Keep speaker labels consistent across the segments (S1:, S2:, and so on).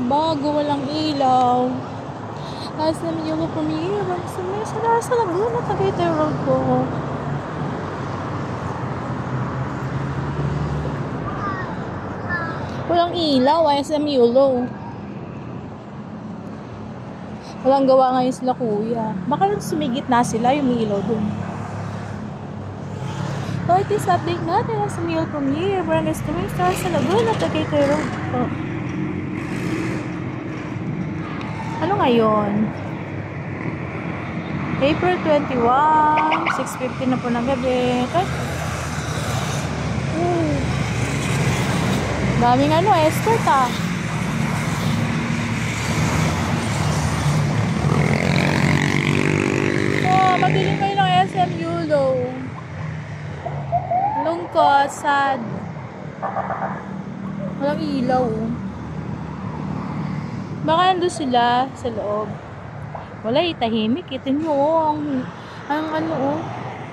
S1: bago, walang ilaw. SM Yolo Premier, sa Laguna, Tagaytay Road po. Walang ilaw, SM Yolo. Walang gawa ngayon sila kuya. Baka lang sumigit na sila yung ilaw dun. So, it is update natin sa Mule Premier, Barangay Star sa Laguna, Tagaytay Road po. Ano ngayon? April 21, 6:50 na po ng gabi. Okay? Daming escort ah. Madilim kayo ng SM Yolo. Lungkot, sad. Walang ilaw. Baka nandun sila sa loob. Wala, tahimik. Ito nyo, ang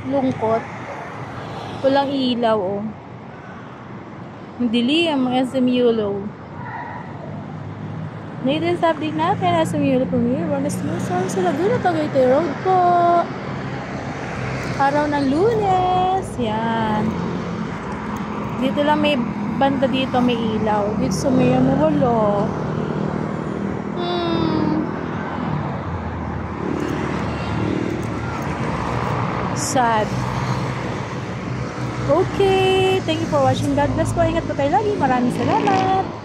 S1: lungkot. Walang ilaw, Ang dilim ang SM Yolo. Latest update natin, SM Yolo Premier, sa Laguna, Tagaytay Road po. Araw ng Lunes. Yan. Dito lang may banda dito, may ilaw. Dito sa may walo. Sad. Okay. Thank you for watching. God bless po. Ingat po tayo lagi. Maraming salamat.